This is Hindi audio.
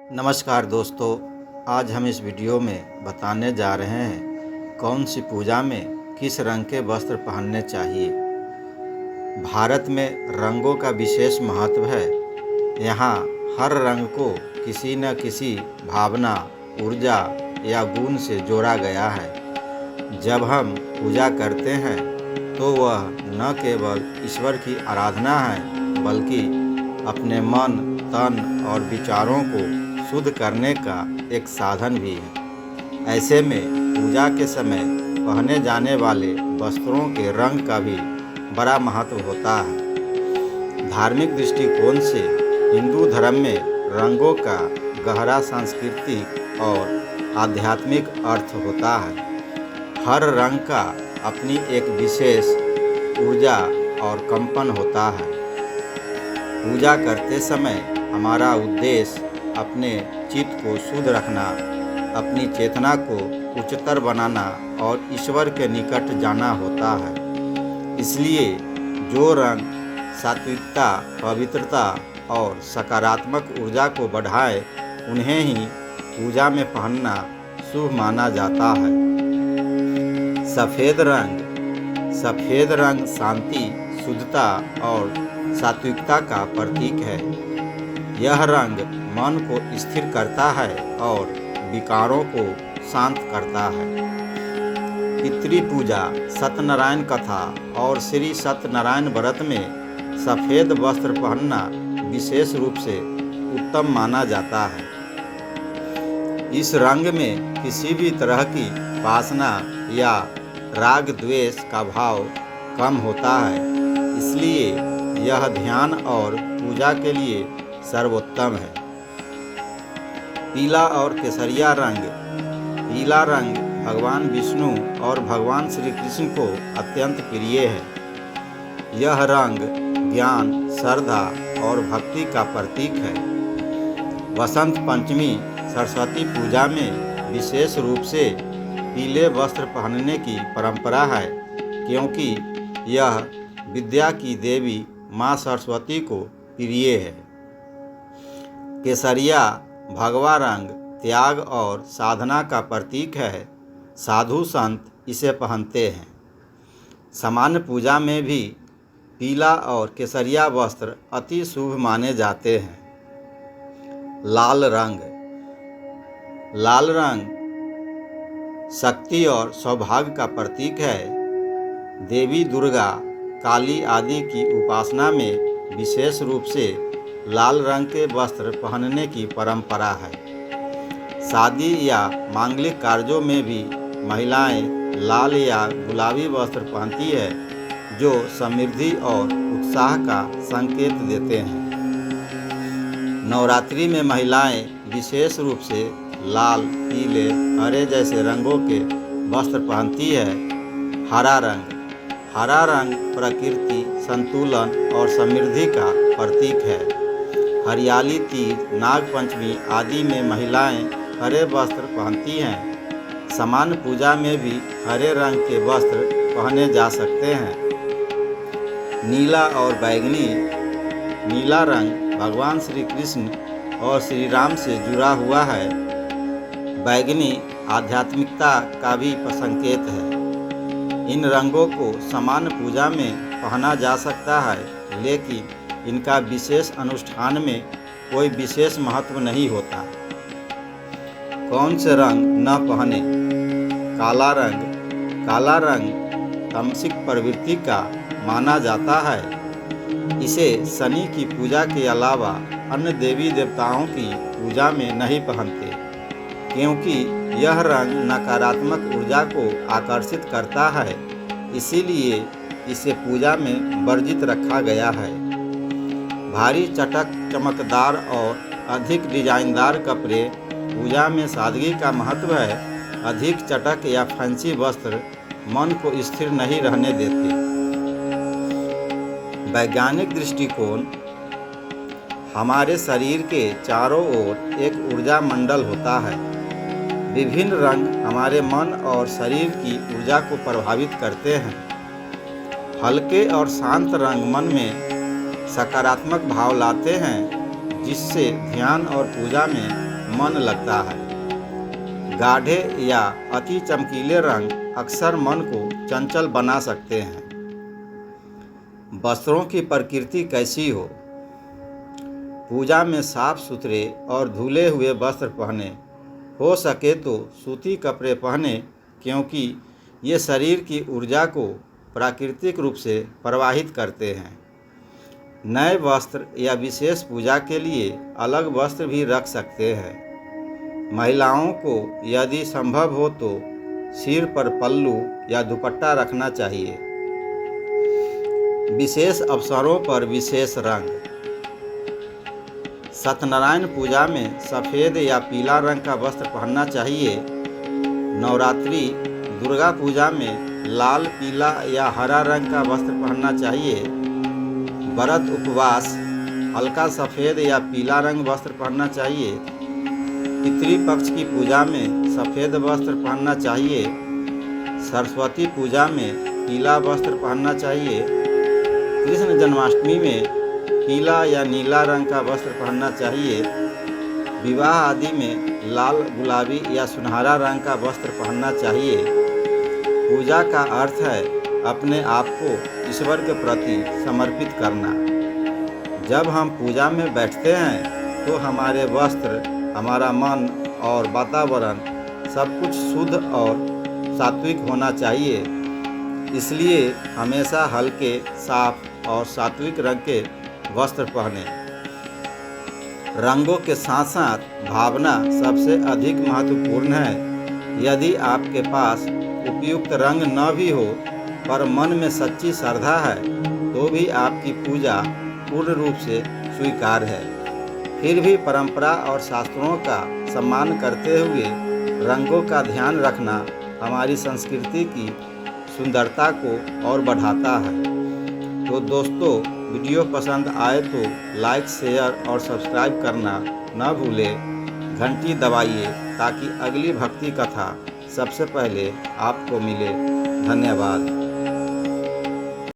नमस्कार दोस्तों, आज हम इस वीडियो में बताने जा रहे हैं कौन सी पूजा में किस रंग के वस्त्र पहनने चाहिए। भारत में रंगों का विशेष महत्व है। यहाँ हर रंग को किसी न किसी भावना, ऊर्जा या गुण से जोड़ा गया है। जब हम पूजा करते हैं तो वह न केवल ईश्वर की आराधना है बल्कि अपने मन, तन और विचारों को शुद्ध करने का एक साधन भी है। ऐसे में पूजा के समय पहने जाने वाले वस्त्रों के रंग का भी बड़ा महत्व होता है। धार्मिक दृष्टिकोण से हिंदू धर्म में रंगों का गहरा सांस्कृतिक और आध्यात्मिक अर्थ होता है। हर रंग का अपनी एक विशेष ऊर्जा और कंपन होता है। पूजा करते समय हमारा उद्देश्य अपने चित्त को शुद्ध रखना, अपनी चेतना को उच्चतर बनाना और ईश्वर के निकट जाना होता है। इसलिए जो रंग सात्विकता, पवित्रता और सकारात्मक ऊर्जा को बढ़ाए, उन्हें ही पूजा में पहनना शुभ माना जाता है। सफ़ेद रंग शांति, शुद्धता और सात्विकता का प्रतीक है। यह रंग मन को स्थिर करता है और विकारों को शांत करता है। पितृ पूजा, सत्यनारायण कथा और श्री सत्यनारायण व्रत में सफ़ेद वस्त्र पहनना विशेष रूप से उत्तम माना जाता है। इस रंग में किसी भी तरह की वासना या राग द्वेष का भाव कम होता है, इसलिए यह ध्यान और पूजा के लिए सर्वोत्तम है। पीला और केसरिया रंग। पीला रंग भगवान विष्णु और भगवान श्री कृष्ण को अत्यंत प्रिय है। यह रंग ज्ञान, श्रद्धा और भक्ति का प्रतीक है। वसंत पंचमी, सरस्वती पूजा में विशेष रूप से पीले वस्त्र पहनने की परंपरा है, क्योंकि यह विद्या की देवी माँ सरस्वती को प्रिय है। केसरिया भगवा रंग त्याग और साधना का प्रतीक है। साधु संत इसे पहनते हैं। सामान्य पूजा में भी पीला और केसरिया वस्त्र अति शुभ माने जाते हैं। लाल रंग शक्ति और सौभाग्य का प्रतीक है। देवी दुर्गा, काली आदि की उपासना में विशेष रूप से लाल रंग के वस्त्र पहनने की परंपरा है। शादी या मांगलिक कार्यों में भी महिलाएं लाल या गुलाबी वस्त्र पहनती है, जो समृद्धि और उत्साह का संकेत देते हैं। नवरात्रि में महिलाएं विशेष रूप से लाल, पीले, हरे जैसे रंगों के वस्त्र पहनती है। हरा रंग प्रकृति, संतुलन और समृद्धि का प्रतीक है। हरियाली तीज, नाग पंचमी आदि में महिलाएं हरे वस्त्र पहनती हैं। सामान्य पूजा में भी हरे रंग के वस्त्र पहने जा सकते हैं। नीला और बैगनी। नीला रंग भगवान श्री कृष्ण और श्री राम से जुड़ा हुआ है। बैगनी आध्यात्मिकता का भी संकेत है। इन रंगों को सामान्य पूजा में पहना जा सकता है, लेकिन इनका विशेष अनुष्ठान में कोई विशेष महत्व नहीं होता। कौन से रंग न पहने। काला रंग तामसिक प्रवृत्ति का माना जाता है। इसे शनि की पूजा के अलावा अन्य देवी देवताओं की पूजा में नहीं पहनते, क्योंकि यह रंग नकारात्मक ऊर्जा को आकर्षित करता है। इसीलिए इसे पूजा में वर्जित रखा गया है। भारी, चटक, चमकदार और अधिक डिजाइनदार कपड़े। पूजा में सादगी का महत्व है। अधिक चटक या फैंसी वस्त्र मन को स्थिर नहीं रहने देते। वैज्ञानिक दृष्टिकोण। हमारे शरीर के चारों ओर एक ऊर्जा मंडल होता है। विभिन्न रंग हमारे मन और शरीर की ऊर्जा को प्रभावित करते हैं। हल्के और शांत रंग मन में सकारात्मक भाव लाते हैं, जिससे ध्यान और पूजा में मन लगता है। गाढ़े या अति चमकीले रंग अक्सर मन को चंचल बना सकते हैं। वस्त्रों की प्रकृति कैसी पूजा में साफ सुथरे और धुले हुए वस्त्र पहने, हो सके तो सूती कपड़े पहने, क्योंकि ये शरीर की ऊर्जा को प्राकृतिक रूप से प्रवाहित करते हैं। नए वस्त्र या विशेष पूजा के लिए अलग वस्त्र भी रख सकते हैं। महिलाओं को यदि संभव हो तो सिर पर पल्लू या दुपट्टा रखना चाहिए। विशेष अवसरों पर विशेष रंग। सत्यनारायण पूजा में सफ़ेद या पीला रंग का वस्त्र पहनना चाहिए। नवरात्रि दुर्गा पूजा में लाल, पीला या हरा रंग का वस्त्र पहनना चाहिए। व्रत उपवास हल्का सफ़ेद या पीला रंग वस्त्र पहनना चाहिए। पितृपक्ष की पूजा में सफ़ेद वस्त्र पहनना चाहिए। सरस्वती पूजा में पीला वस्त्र पहनना चाहिए। कृष्ण जन्माष्टमी में पीला या नीला रंग का वस्त्र पहनना चाहिए। विवाह आदि में लाल, गुलाबी या सुनहरा रंग का वस्त्र पहनना चाहिए। पूजा का अर्थ है अपने आप को ईश्वर के प्रति समर्पित करना। जब हम पूजा में बैठते हैं तो हमारे वस्त्र, हमारा मन और वातावरण सब कुछ शुद्ध और सात्विक होना चाहिए। इसलिए हमेशा हल्के, साफ और सात्विक रंग के वस्त्र पहने। रंगों के साथ साथ भावना सबसे अधिक महत्वपूर्ण है। यदि आपके पास उपयुक्त रंग न भी हो पर मन में सच्ची श्रद्धा है तो भी आपकी पूजा पूर्ण रूप से स्वीकार है। फिर भी परंपरा और शास्त्रों का सम्मान करते हुए रंगों का ध्यान रखना हमारी संस्कृति की सुंदरता को और बढ़ाता है। तो दोस्तों, वीडियो पसंद आए तो लाइक, शेयर और सब्सक्राइब करना न भूलें। घंटी दबाइए ताकि अगली भक्ति कथा सबसे पहले आपको मिले। धन्यवाद।